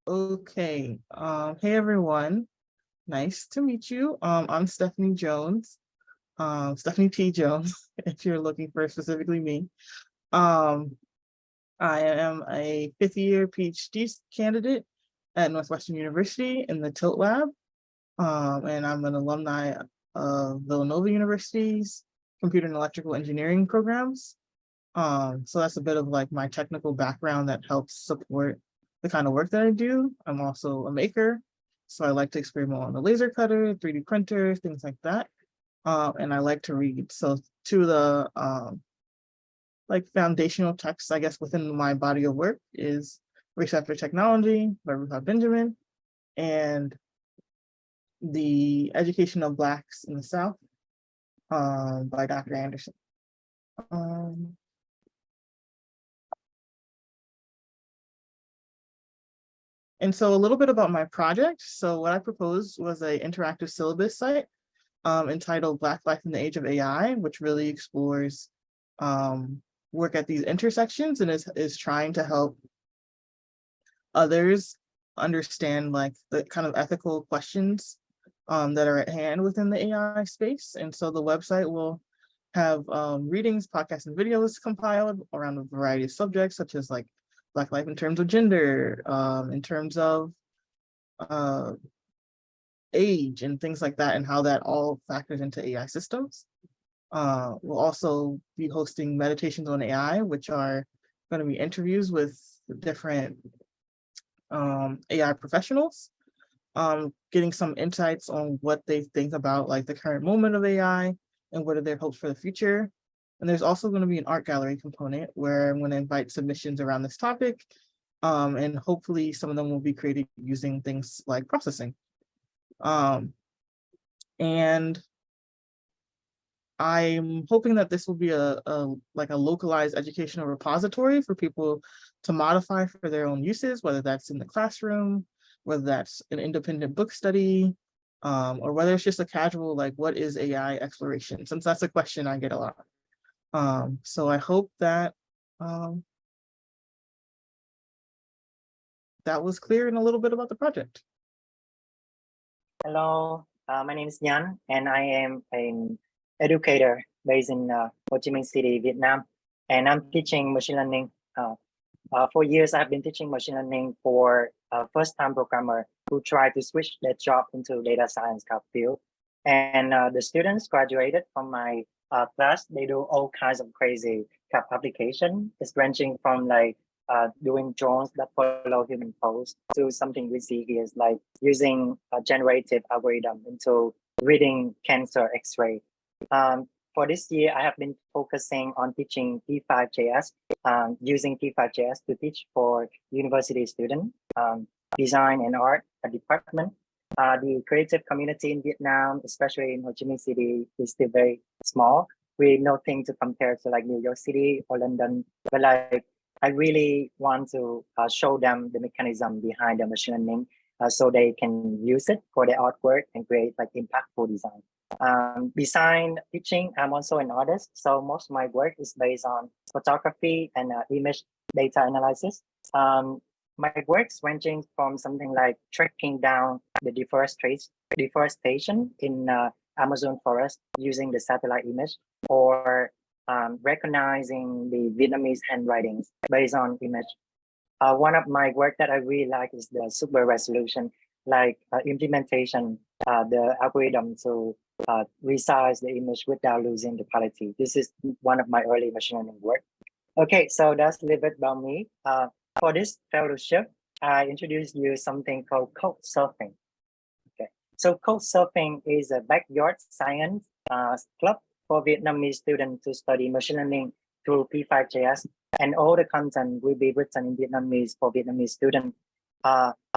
Okay. Hey everyone. Nice to meet you. I'm Stephanie Jones. Stephanie T. Jones, if you're looking for specifically me. Um, I am a fifth year PhD candidate at Northwestern University in the Tilt Lab. And I'm an alumni of Villanova University's Computer and Electrical Engineering programs. So that's a bit of like my technical background that helps support the kind of work that I do. I'm also a maker, so I like to experiment on the laser cutter, 3D printer, things like that. And I like to read. So to the like foundational texts, I guess, within my body of work is Receptor Technology by Ruha Benjamin and The Education of Blacks in the South by Dr. Anderson. And so a little bit about my project. So what I proposed was an interactive syllabus site entitled Black Life in the Age of AI, which really explores work at these intersections and is trying to help others understand like the kind of ethical questions that are at hand within the AI space. And so the website will have readings, podcasts, and videos compiled around a variety of subjects, such as like Black life in terms of gender, in terms of age and things like that, and how that all factors into AI systems. We'll also be hosting meditations on AI, which are going to be interviews with different AI professionals, getting some insights on what they think about like the current moment of AI and what are their hopes for the future. And there's also going to be an art gallery component where I'm going to invite submissions around this topic. And hopefully some of them will be created using things like processing. And I'm hoping that this will be a like a localized educational repository for people to modify for their own uses, whether that's in the classroom, whether that's an independent book study, or whether it's just a casual, like, what is AI exploration? Since that's a question I get a lot. So I hope that that was clear and a little bit about the project. Hello, my name is Nhan, and I am an educator based in Ho Chi Minh City, Vietnam, and I'm teaching machine learning. For years, I've been teaching machine learning for first-time programmer who try to switch their job into data science field. And the students graduated from my class. They do all kinds of crazy application. It's ranging from like doing drones that follow human pose to something we see here is like using a generative algorithm into reading cancer x-ray. For this year, I have been focusing on teaching P5JS, using P5JS to teach for university students, design and art department. The creative community in Vietnam, especially in Ho Chi Minh City, is still very small. We nothing to compare to like New York City or London, but like I really want to show them the mechanism behind the machine learning so they can use it for their artwork and create like impactful design. Besides teaching, I'm also an artist. So most of my work is based on photography and image data analysis. My works ranging from something like tracking down the deforestation in Amazon forest using the satellite image, or recognizing the Vietnamese handwritings based on image. One of my work that I really like is the super resolution, like implementation, the algorithm to resize the image without losing the quality. This is one of my early machine learning work. Okay, so that's a little bit about me. For this fellowship, I introduced you something called code surfing. Okay, so code surfing is a backyard science club for Vietnamese students to study machine learning through P5JS, and all the content will be written in Vietnamese for Vietnamese students.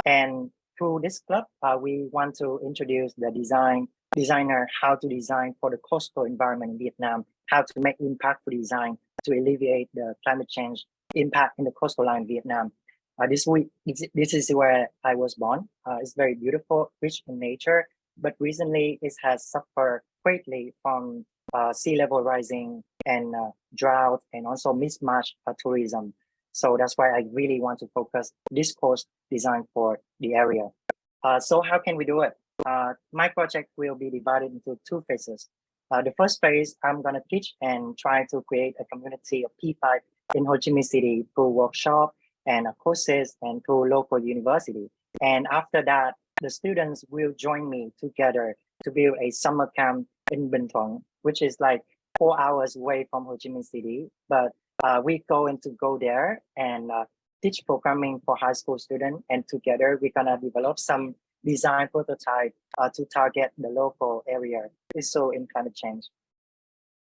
And through this club, we want to introduce the designer how to design for the coastal environment in Vietnam, how to make impactful design to alleviate the climate change impact in the coastal line Vietnam. This is where I was born. It's very beautiful, rich in nature, but recently it has suffered greatly from sea level rising and drought, and also mismatched tourism. So that's why I really want to focus this course design for the area. So how can we do it? My project will be divided into two phases. The first phase, I'm going to teach and try to create a community of P5 in Ho Chi Minh City through workshop and courses and through local university. And after that, the students will join me together to build a summer camp in Bình Thuận, which is like 4 hours away from Ho Chi Minh City. But we're going to go there and teach programming for high school students. And together, we're going to develop some design prototype to target the local area. It's so in climate change.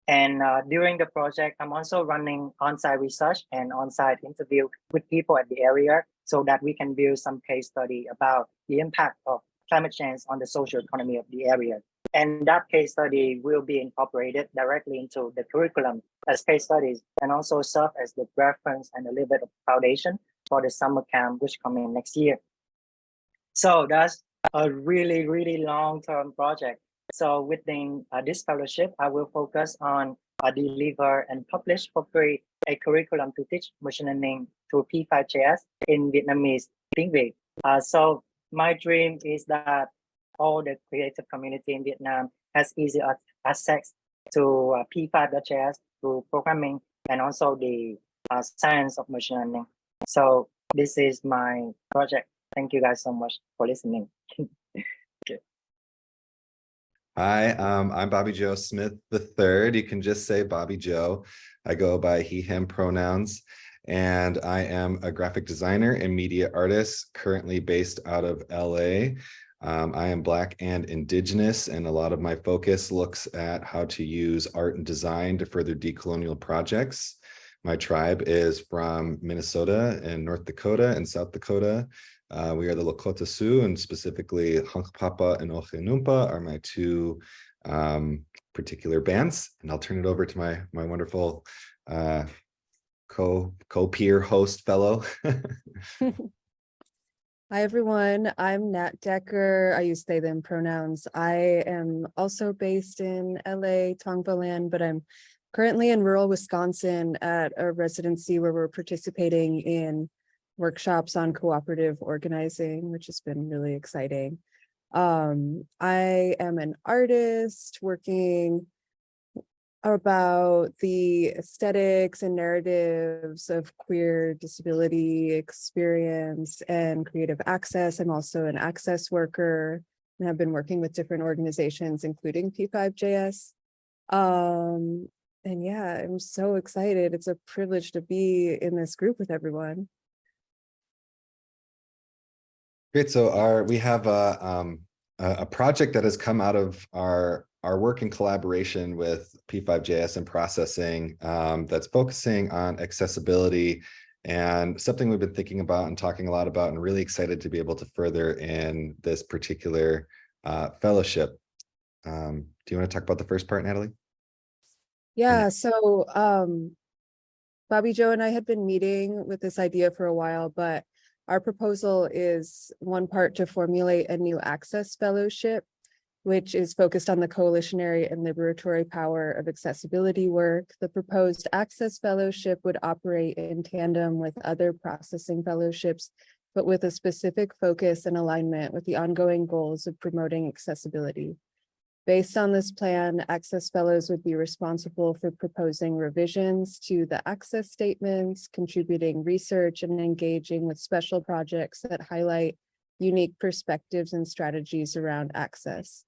And during the project, I'm also running on-site research and on-site interview with people at the area so that we can build some case study about the impact of climate change on the social economy of the area. And that case study will be incorporated directly into the curriculum as case studies and also serve as the reference and a little bit of foundation for the summer camp, which coming next year. So that's a really, really long-term project. So within this fellowship, I will focus on deliver and publish for free a curriculum to teach machine learning through P5JS in Vietnamese tiếng Việt. So my dream is that all the creative community in Vietnam has easy access to P5.js through programming and also the science of machine learning. So this is my project. Thank you guys so much for listening. Okay. Hi, I'm Bobby Joe Smith III. You can just say Bobby Joe. I go by he, him pronouns, and I am a graphic designer and media artist currently based out of LA. I am Black and Indigenous, and a lot of my focus looks at how to use art and design to further decolonial projects. My tribe is from Minnesota and North Dakota and South Dakota. We are the Lakota Sioux, and specifically Hunkpapa and Ohenumpa are my two particular bands. And I'll turn it over to my wonderful co-peer host fellow. Hi, everyone. I'm Nat Decker. I use they, them pronouns. I am also based in LA, Tongva land, but I'm currently in rural Wisconsin at a residency where we're participating in workshops on cooperative organizing, which has been really exciting. I am an artist working about the aesthetics and narratives of queer disability experience and creative access. I'm also an access worker and have been working with different organizations, including P5JS. And yeah, I'm so excited. It's a privilege to be in this group with everyone. Great. So we have a project that has come out of our work in collaboration with P5JS and processing that's focusing on accessibility, and something we've been thinking about and talking a lot about, and really excited to be able to further in this particular fellowship. Do you want to talk about the first part, Natalie? Yeah, so Bobby Joe and I had been meeting with this idea for a while, but our proposal is one part to formulate a new access fellowship, which is focused on the coalitionary and liberatory power of accessibility work. The proposed access fellowship would operate in tandem with other processing fellowships, but with a specific focus and alignment with the ongoing goals of promoting accessibility. Based on this plan, Access Fellows would be responsible for proposing revisions to the access statements, contributing research, and engaging with special projects that highlight unique perspectives and strategies around access.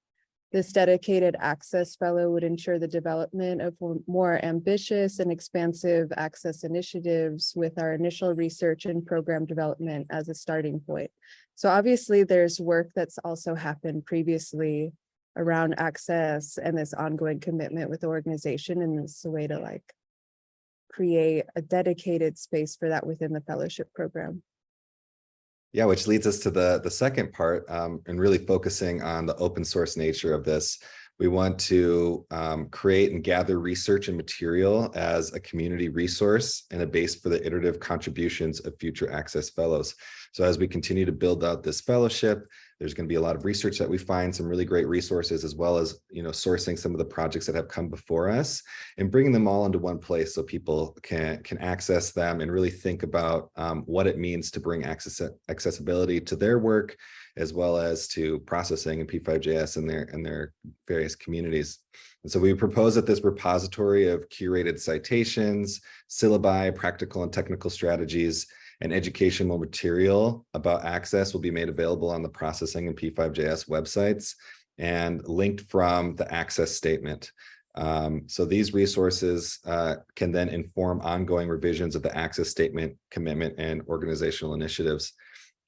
This dedicated Access Fellow would ensure the development of more ambitious and expansive access initiatives with our initial research and program development as a starting point. So obviously there's work that's also happened previously around access and this ongoing commitment with the organization, and this is a way to like create a dedicated space for that within the fellowship program. Yeah, which leads us to the second part, and really focusing on the open source nature of this. We want to create and gather research and material as a community resource and a base for the iterative contributions of future Access Fellows. So as we continue to build out this fellowship, there's going to be a lot of research that we find, some really great resources, as well as, sourcing some of the projects that have come before us and bringing them all into one place so people can access them and really think about what it means to bring accessibility to their work, as well as to processing in P5JS and their various communities. And so we propose that this repository of curated citations, syllabi, practical and technical strategies, and educational material about access will be made available on the processing and P5JS websites and linked from the access statement. So these resources can then inform ongoing revisions of the access statement, commitment, and organizational initiatives.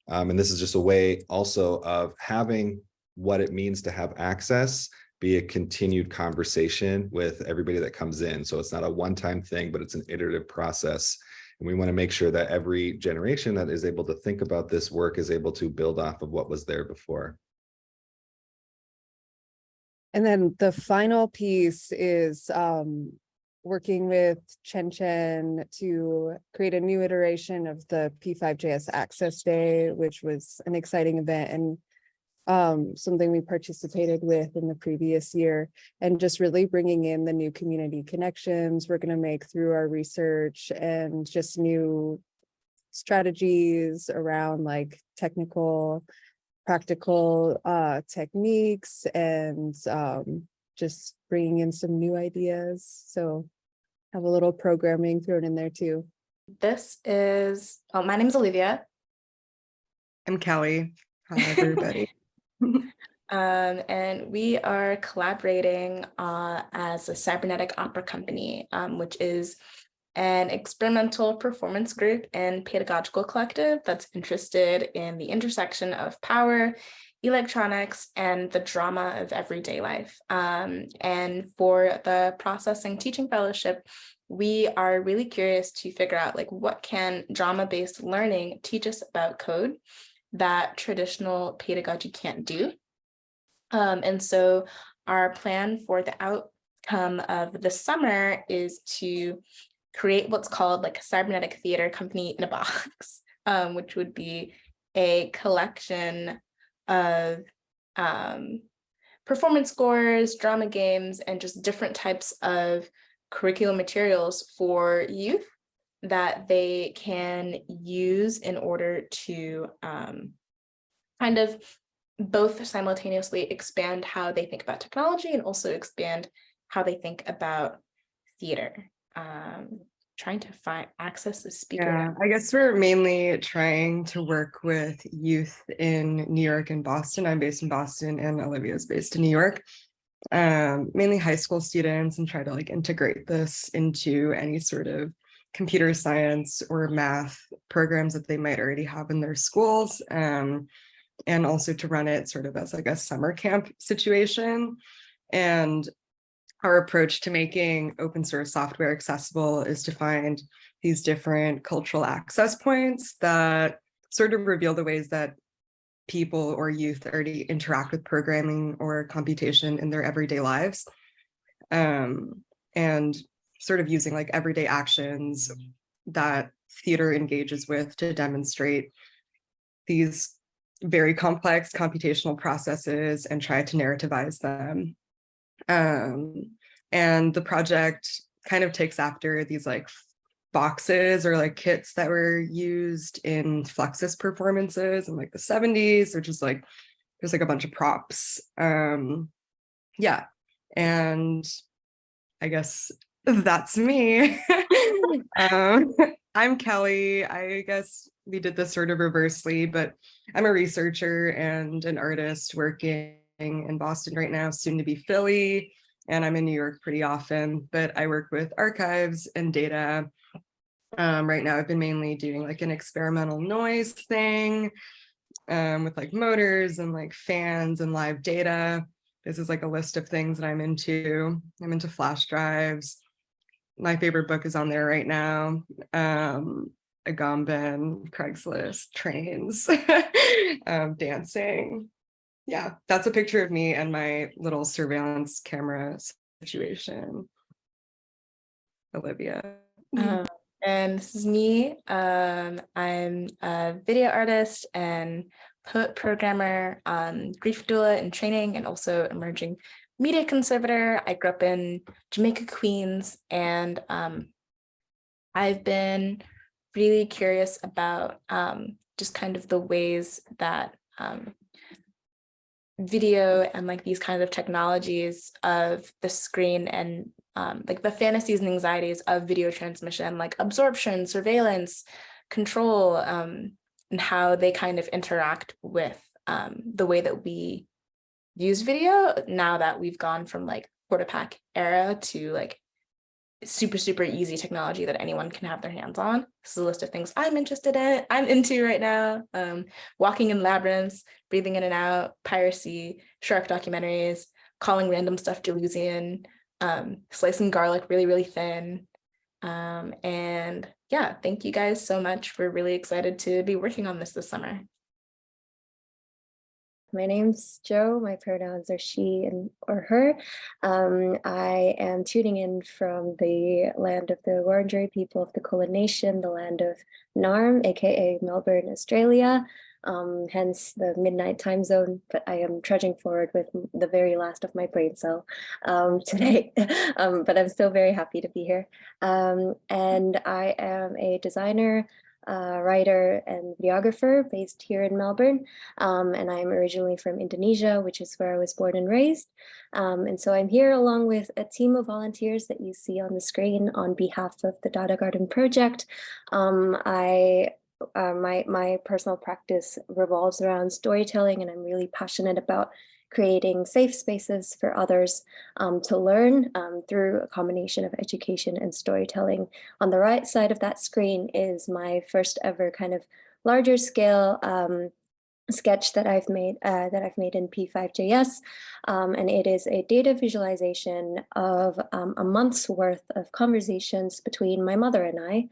And this is just a way also of having what it means to have access be a continued conversation with everybody that comes in. So it's not a one-time thing, but it's an iterative process. And we want to make sure that every generation that is able to think about this work is able to build off of what was there before. And then the final piece is working with Chen to create a new iteration of the P5JS Access Day, which was an exciting event and something we participated with in the previous year, and just really bringing in the new community connections we're going to make through our research and just new strategies around like technical, practical techniques, and just bringing in some new ideas. So have a little programming thrown in there too. My name is Olivia. I'm Kelly. Hi, everybody. And we are collaborating as a cybernetic opera company, which is an experimental performance group and pedagogical collective that's interested in the intersection of power, electronics, and the drama of everyday life. And for the Processing Teaching Fellowship, we are really curious to figure out like what can drama-based learning teach us about code that traditional pedagogy can't do. And so our plan for the outcome of the summer is to create what's called like a cybernetic theater company in a box, which would be a collection of performance scores, drama games, and just different types of curriculum materials for youth that they can use in order to kind of both simultaneously expand how they think about technology and also expand how they think about theater. Trying to access the speaker. Yeah, I guess we're mainly trying to work with youth in New York and Boston. I'm based in Boston and Olivia's based in New York. Mainly high school students, and try to like integrate this into any sort of computer science or math programs that they might already have in their schools. And also to run it sort of as like a summer camp situation. And our approach to making open source software accessible is to find these different cultural access points that sort of reveal the ways that people or youth already interact with programming or computation in their everyday lives. And sort of using like everyday actions that theater engages with to demonstrate these very complex computational processes and try to narrativize them. And the project kind of takes after these like boxes or like kits that were used in Fluxus performances in like the 70s, which is like, there's like a bunch of props. Yeah, and I guess that's me. I'm Kelly. I guess we did this sort of reversely, but I'm a researcher and an artist working in Boston right now, soon to be Philly, and I'm in New York pretty often, but I work with archives and data. Right now I've been mainly doing like an experimental noise thing with like motors and like fans and live data. This is like a list of things that I'm into. I'm into flash drives. My favorite book is on there right now. Agamben, Craigslist, trains, dancing. Yeah, that's a picture of me and my little surveillance camera situation. Olivia. And this is me. I'm a video artist and poet programmer, grief doula in training, and also emerging media conservator. I grew up in Jamaica, Queens, and I've been really curious about just kind of the ways that video and like these kinds of technologies of the screen and like the fantasies and anxieties of video transmission, like absorption, surveillance, control, and how they kind of interact with the way that we use video now that we've gone from like quarter-pack era to like super easy technology that anyone can have their hands on. This is a list of things I'm into right now. Walking in labyrinths, breathing in and out, piracy, shark documentaries, calling random stuff delusion, slicing garlic really thin. And yeah, thank you guys so much. We're really excited to be working on this summer. My name's Jo. My pronouns are she and or her. I am tuning in from the land of the Wurundjeri people of the Kulin Nation, the land of Narm, aka Melbourne, Australia. Hence the midnight time zone, but I am trudging forward with the very last of my brain cell today, but I'm still very happy to be here. And I am a designer, writer and videographer based here in Melbourne. And I'm originally from Indonesia, which is where I was born and raised. And so I'm here along with a team of volunteers that you see on the screen on behalf of the Dada Garden Project. My personal practice revolves around storytelling, and I'm really passionate about creating safe spaces for others to learn through a combination of education and storytelling. On the right side of that screen is my first ever kind of larger scale sketch that I've made in P5JS, and it is a data visualization of a month's worth of conversations between my mother and I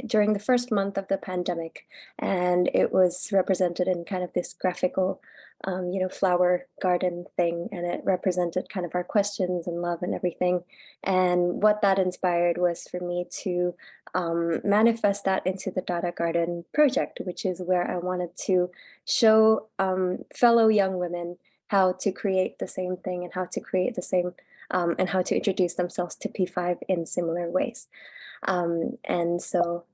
during the first month of the pandemic, and it was represented in kind of this graphical flower garden thing, and it represented kind of our questions and love and everything. And what that inspired was for me to manifest that into the Dada Garden Project, which is where I wanted to show fellow young women how to create the same thing and how to create the same and how to introduce themselves to P5 in similar ways. And so,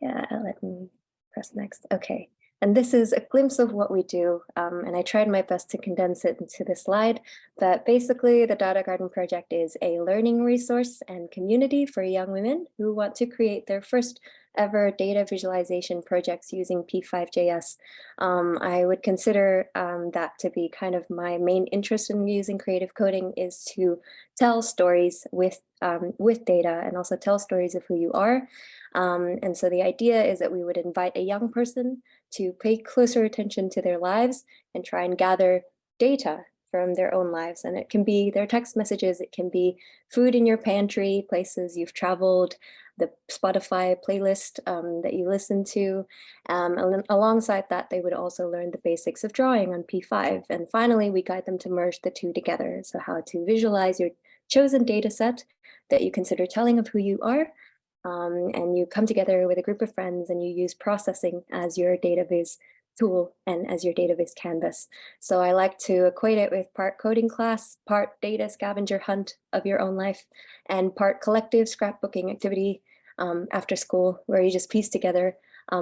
yeah, let me press next. Okay. And this is a glimpse of what we do. And I tried my best to condense it into this slide, but basically the Dada Garden Project is a learning resource and community for young women who want to create their first ever data visualization projects using P5JS. I would consider that to be kind of my main interest in using creative coding, is to tell stories with data and also tell stories of who you are. And so the idea is that we would invite a young person to pay closer attention to their lives and try and gather data from their own lives. And it can be their text messages, it can be food in your pantry, places you've traveled, the Spotify playlist that you listen to. And alongside that, they would also learn the basics of drawing on P5. And finally, we guide them to merge the two together. So how to visualize your chosen data set that you consider telling of who you are. And you come together with a group of friends and you use processing as your database tool and as your database canvas. So I like to equate it with part coding class, part data scavenger hunt of your own life, and part collective scrapbooking activity after school, where you just piece together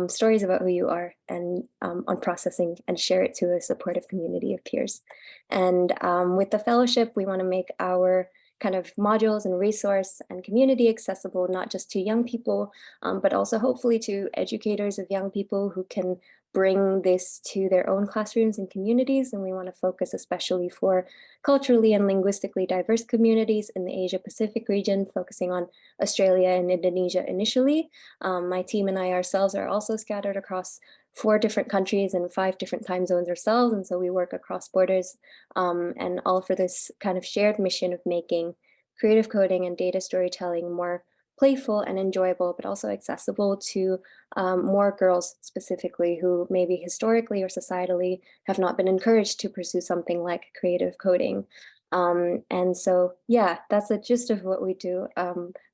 stories about who you are and on processing and share it to a supportive community of peers. And with the fellowship, we want to make our kind of modules and resource and community accessible, not just to young people, but also hopefully to educators of young people who can bring this to their own classrooms and communities. And we want to focus especially for culturally and linguistically diverse communities in the Asia Pacific region, focusing on Australia and Indonesia initially. My team and I ourselves are also scattered across 4 different countries and 5 different time zones ourselves. And so we work across borders and all for this kind of shared mission of making creative coding and data storytelling more playful and enjoyable, but also accessible to more girls specifically who maybe historically or societally have not been encouraged to pursue something like creative coding. And so, yeah, that's the gist of what we do.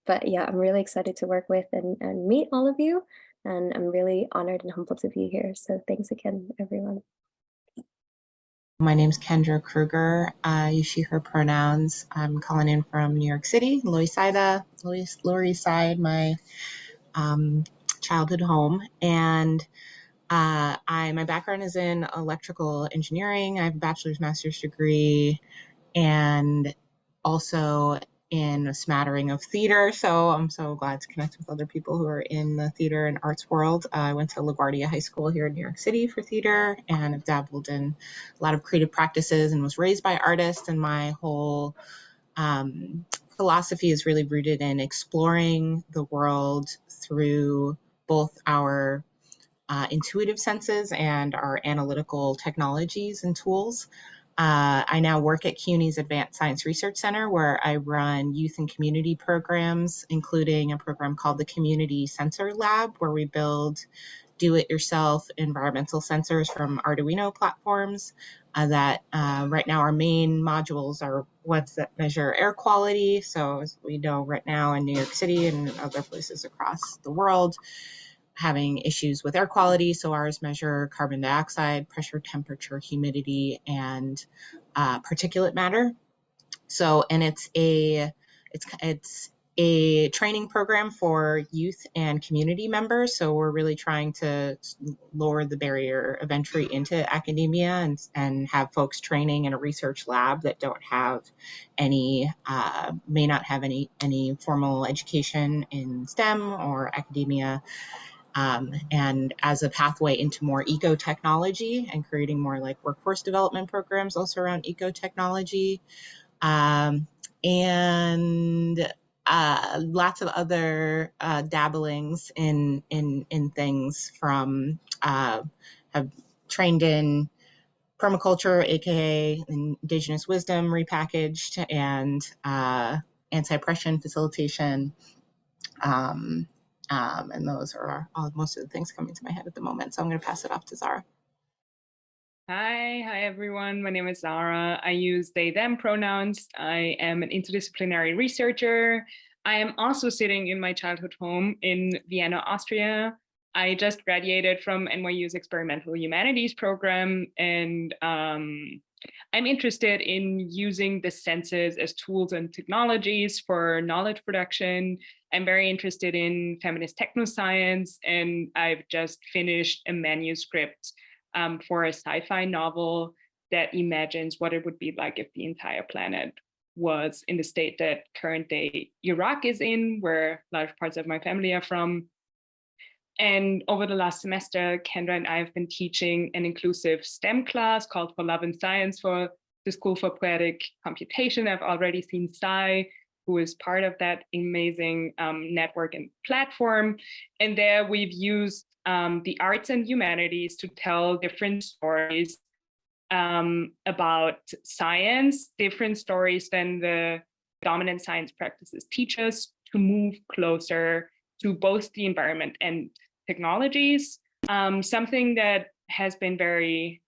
But yeah, I'm really excited to work with and meet all of you. And I'm really honored and humbled to be here. So thanks again, everyone. My name's Kendra Krueger. I use she, her pronouns. I'm calling in from New York City, Lower East Side, my childhood home. And my background is in electrical engineering. I have a bachelor's, master's degree, and also in a smattering of theater. So I'm so glad to connect with other people who are in the theater and arts world. I went to LaGuardia High School here in New York City for theater, and have dabbled in a lot of creative practices and was raised by artists. And my whole philosophy is really rooted in exploring the world through both our intuitive senses and our analytical technologies and tools. I now work at CUNY's Advanced Science Research Center, where I run youth and community programs, including a program called the Community Sensor Lab, where we build do-it-yourself environmental sensors from Arduino platforms. That right now our main modules are ones that measure air quality. So as we know right now in New York City and other places across the world, having issues with air quality. So ours measure carbon dioxide, pressure, temperature, humidity, and particulate matter. So, and it's a training program for youth and community members. So we're really trying to lower the barrier of entry into academia and have folks training in a research lab that don't have any, may not have any formal education in STEM or academia. And as a pathway into more eco-technology and creating more like workforce development programs also around eco-technology, and lots of other dabblings in things from have trained in permaculture, aka indigenous wisdom repackaged, and anti-oppression facilitation. And those are most of the things coming to my head at the moment. So I'm going to pass it off to Zahra. Hi everyone. My name is Zahra. I use they, them pronouns. I am an interdisciplinary researcher. I am also sitting in my childhood home in Vienna, Austria. I just graduated from NYU's Experimental Humanities program, and I'm interested in using the senses as tools and technologies for knowledge production. I'm very interested in feminist technoscience, and I've just finished a manuscript for a sci-fi novel that imagines what it would be like if the entire planet was in the state that current day Iraq is in, where large parts of my family are from. And over the last semester, Kendra and I have been teaching an inclusive STEM class called For Love and Science for the School for Poetic Computation. I've already seen Sai, who is part of that amazing network and platform. And there we've used the arts and humanities to tell different stories about science, different stories than the dominant science practices teach us, to move closer to both the environment and technologies. Something that has been very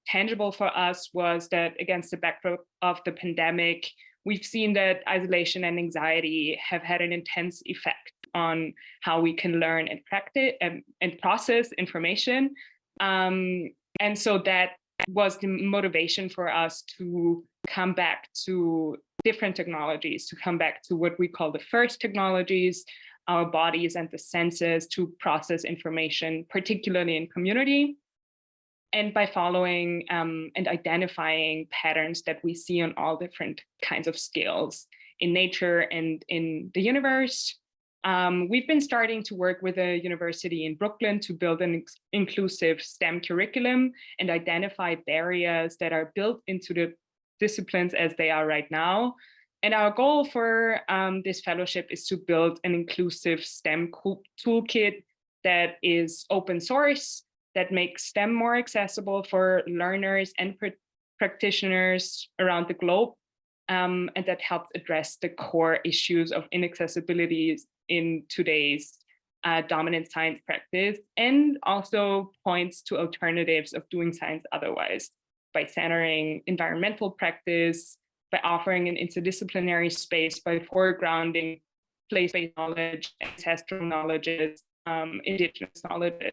tangible for us was that against the backdrop of the pandemic, we've seen that isolation and anxiety have had an intense effect on how we can learn and practice and process information. And so that was the motivation for us to come back to different technologies, to come back to what we call the first technologies, our bodies and the senses, to process information, particularly in community. And by following and identifying patterns that we see on all different kinds of scales in nature and in the universe. We've been starting to work with a university in Brooklyn to build an inclusive STEM curriculum and identify barriers that are built into the disciplines as they are right now. And our goal for this fellowship is to build an inclusive STEM toolkit that is open source, that makes STEM more accessible for learners and practitioners around the globe, and that helps address the core issues of inaccessibility in today's dominant science practice, and also points to alternatives of doing science otherwise, by centering environmental practice, by offering an interdisciplinary space, by foregrounding place-based knowledge, ancestral knowledges, indigenous knowledges.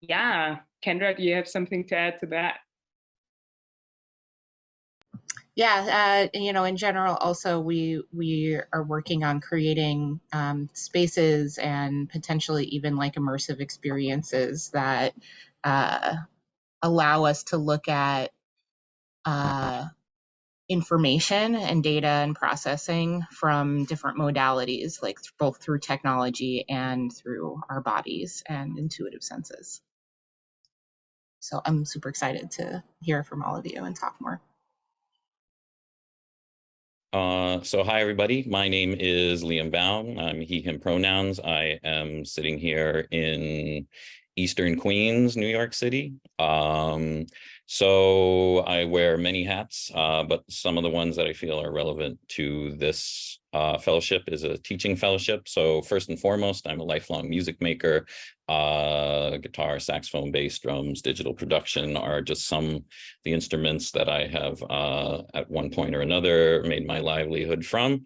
Yeah, Kendra, do you have something to add to that? Yeah, in general, also we are working on creating spaces and potentially even like immersive experiences that allow us to look at information and data and processing from different modalities, like both through technology and through our bodies and intuitive senses. So I'm super excited to hear from all of you and talk more. So hi, everybody. My name is Liam Baum. I'm he, him pronouns. I am sitting here in Eastern Queens, New York City. So I wear many hats, but some of the ones that I feel are relevant to this fellowship is a teaching fellowship. So first and foremost, I'm a lifelong music maker. Guitar, saxophone, bass, drums, digital production are just some of the instruments that I have at one point or another made my livelihood from.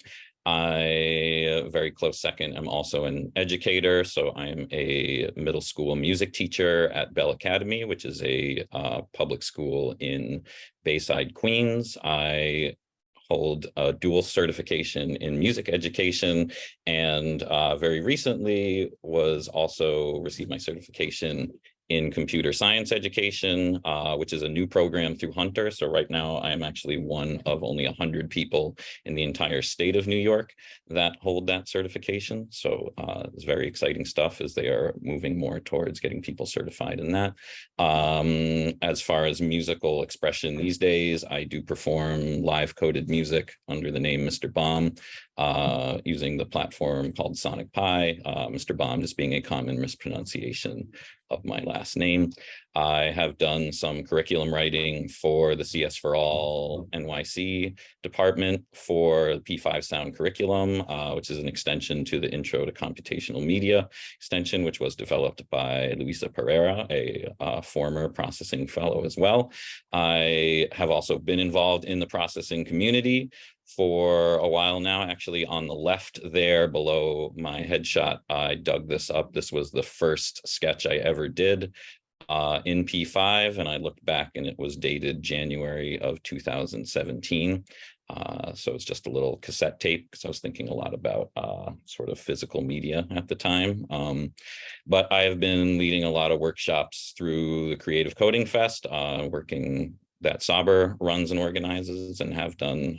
I, very close second, am also an educator. So I am a middle school music teacher at Bell Academy, which is a public school in Bayside, Queens. I hold a dual certification in music education, and very recently was also received my certification in computer science education, which is a new program through Hunter. So right now I am actually one of only 100 people in the entire state of New York that hold that certification. So it's very exciting stuff as they are moving more towards getting people certified in that. As far as musical expression these days, I do perform live coded music under the name Mr. Baum, using the platform called Sonic Pi, Mr. Baum just being a common mispronunciation of my last name. I have done some curriculum writing for the CS for All NYC department for the P5 Sound curriculum, which is an extension to the Intro to Computational Media extension, which was developed by Luisa Pereira, a former processing fellow as well. I have also been involved in the processing community for a while now. Actually, on the left there below my headshot, I dug this up. This was the first sketch I ever did in P5, and I looked back and it was dated January of 2017. So it's just a little cassette tape because I was thinking a lot about sort of physical media at the time. But I have been leading a lot of workshops through the Creative Coding Fest, working that Saber runs and organizes, and have done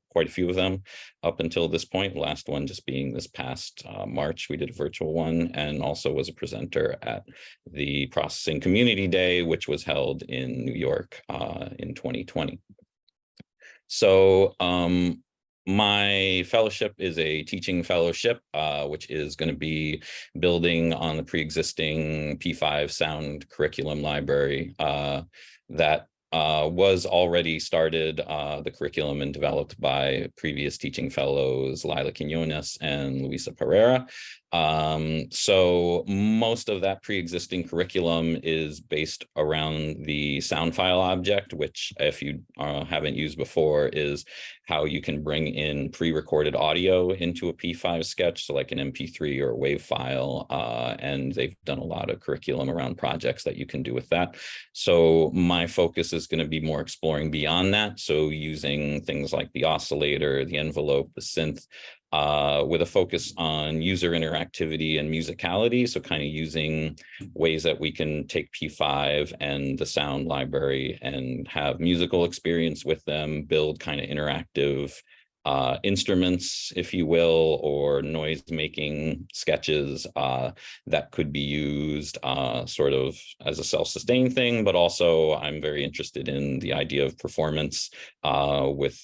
quite a few of them up until this point. Last one just being this past March, we did a virtual one, and also was a presenter at the Processing Community Day, which was held in New York in 2020. So my fellowship is a teaching fellowship, which is going to be building on the pre-existing P5 sound curriculum library that was already started, the curriculum, and developed by previous teaching fellows Lila Quinones and Luisa Pereira. So most of that pre-existing curriculum is based around the sound file object, which, if you haven't used before, is how you can bring in pre-recorded audio into a P5 sketch, so like an MP3 or a WAV file, and they've done a lot of curriculum around projects that you can do with that. So my focus is going to be more exploring beyond that, so using things like the oscillator, the envelope, the synth, with a focus on user interactivity and musicality. So kind of using ways that we can take P5 and the sound library and have musical experience with them, build kind of interactive instruments, if you will, or noise making sketches that could be used sort of as a self-sustained thing. But also I'm very interested in the idea of performance with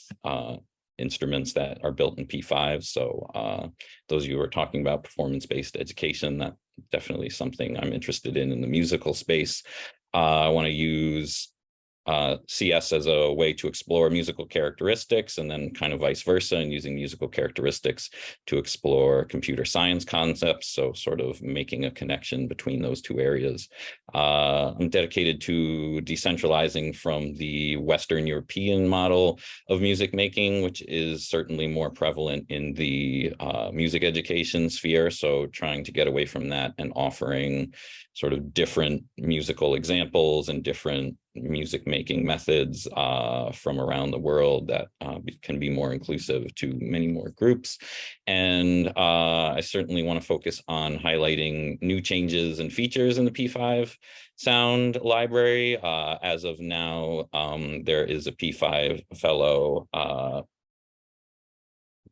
instruments that are built in P5. So those of you who are talking about performance-based education, that definitely something I'm interested in the musical space. I want to use CS as a way to explore musical characteristics, and then kind of vice versa, and using musical characteristics to explore computer science concepts. So sort of making a connection between those two areas. I'm dedicated to decentralizing from the Western European model of music making, which is certainly more prevalent in the music education sphere. So trying to get away from that and offering sort of different musical examples and different music making methods from around the world that can be more inclusive to many more groups. And I certainly want to focus on highlighting new changes and features in the P5 sound library. As of now, there is a P5 fellow,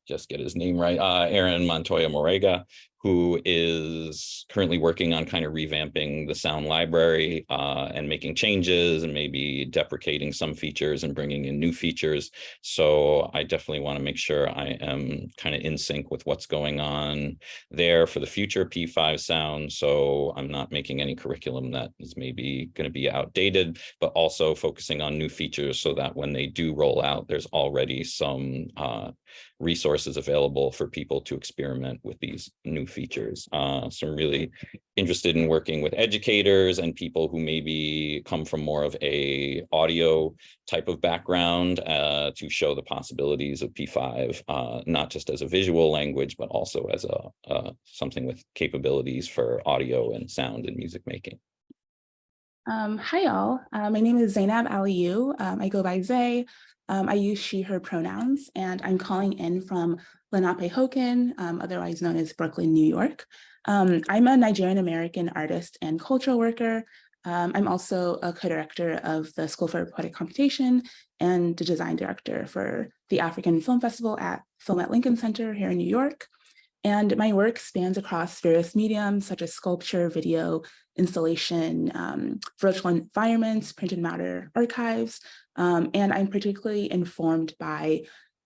just get his name right, Aaron Montoya Morega, who is currently working on kind of revamping the sound library and making changes and maybe deprecating some features and bringing in new features. So I definitely want to make sure I am kind of in sync with what's going on there for the future P5 sound. So I'm not making any curriculum that is maybe going to be outdated, but also focusing on new features so that when they do roll out, there's already some resources available for people to experiment with these new features. So I'm really interested in working with educators and people who maybe come from more of a audio type of background to show the possibilities of P5, not just as a visual language, but also as a something with capabilities for audio and sound and music making. Hi, y'all. My name is Zainab Aliyu. I go by Zay. I use she, her pronouns, and I'm calling in from Lenape-Hoken, otherwise known as Brooklyn, New York. I'm a Nigerian-American artist and cultural worker. I'm also a co-director of the School for Poetic Computation and the design director for the African Film Festival at Film at Lincoln Center here in New York. And my work spans across various mediums such as sculpture, video, installation, virtual environments, printed matter archives, and I'm particularly informed by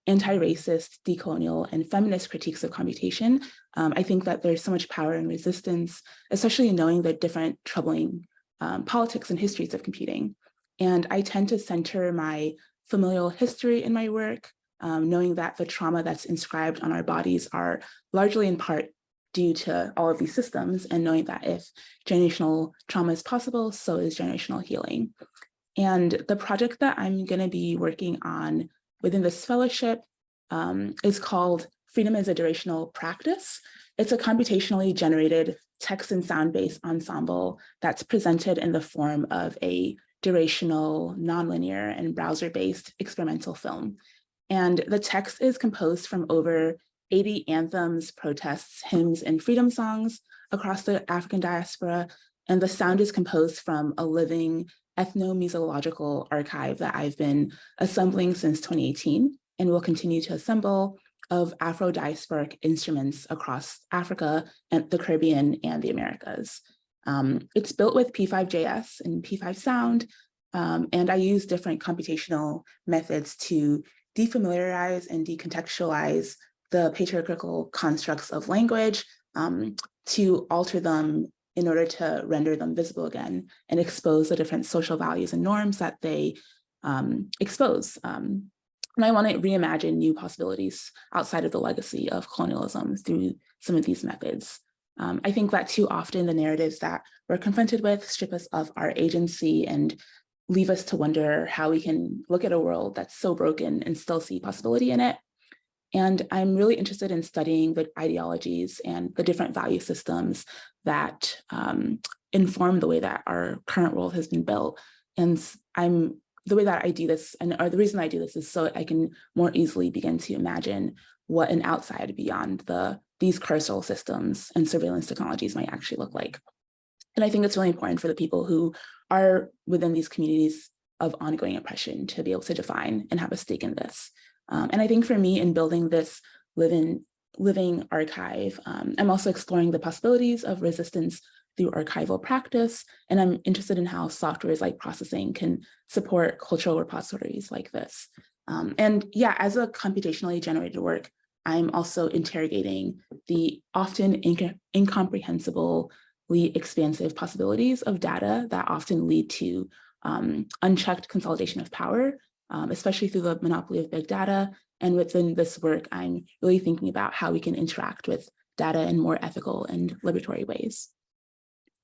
anti-racist, decolonial, and feminist critiques of computation. I think that there's so much power and resistance, especially in knowing the different troubling politics and histories of computing. And I tend to center my familial history in my work, knowing that the trauma that's inscribed on our bodies are largely in part due to all of these systems, and knowing that if generational trauma is possible, so is generational healing. And the project that I'm going to be working on within this fellowship is called Freedom as a Durational Practice. It's a computationally generated text and sound-based ensemble that's presented in the form of a durational, nonlinear, and browser-based experimental film. And the text is composed from over 80 anthems, protests, hymns, and freedom songs across the African diaspora. And the sound is composed from a living ethnomusicological archive that I've been assembling since 2018 and will continue to assemble, of Afro-diasporic instruments across Africa and the Caribbean and the Americas. It's built with P5JS and P5 Sound, and I use different computational methods to defamiliarize and decontextualize the patriarchal constructs of language, to alter them in order to render them visible again and expose the different social values and norms that they expose. And I want to reimagine new possibilities outside of the legacy of colonialism through some of these methods. I think that too often the narratives that we're confronted with strip us of our agency and leave us to wonder how we can look at a world that's so broken and still see possibility in it. And I'm really interested in studying the ideologies and the different value systems that inform the way that our current world has been built. And the way that I do this, or the reason I do this, is so I can more easily begin to imagine what an outside beyond these carceral systems and surveillance technologies might actually look like. And I think it's really important for the people who are within these communities of ongoing oppression to be able to define and have a stake in this. And I think for me, in building this living archive, I'm also exploring the possibilities of resistance through archival practice. And I'm interested in how softwares like processing can support cultural repositories like this. And yeah, as a computationally generated work, I'm also interrogating the often incomprehensibly expansive possibilities of data that often lead to unchecked consolidation of power, especially through the monopoly of big data. And within this work, I'm really thinking about how we can interact with data in more ethical and liberatory ways.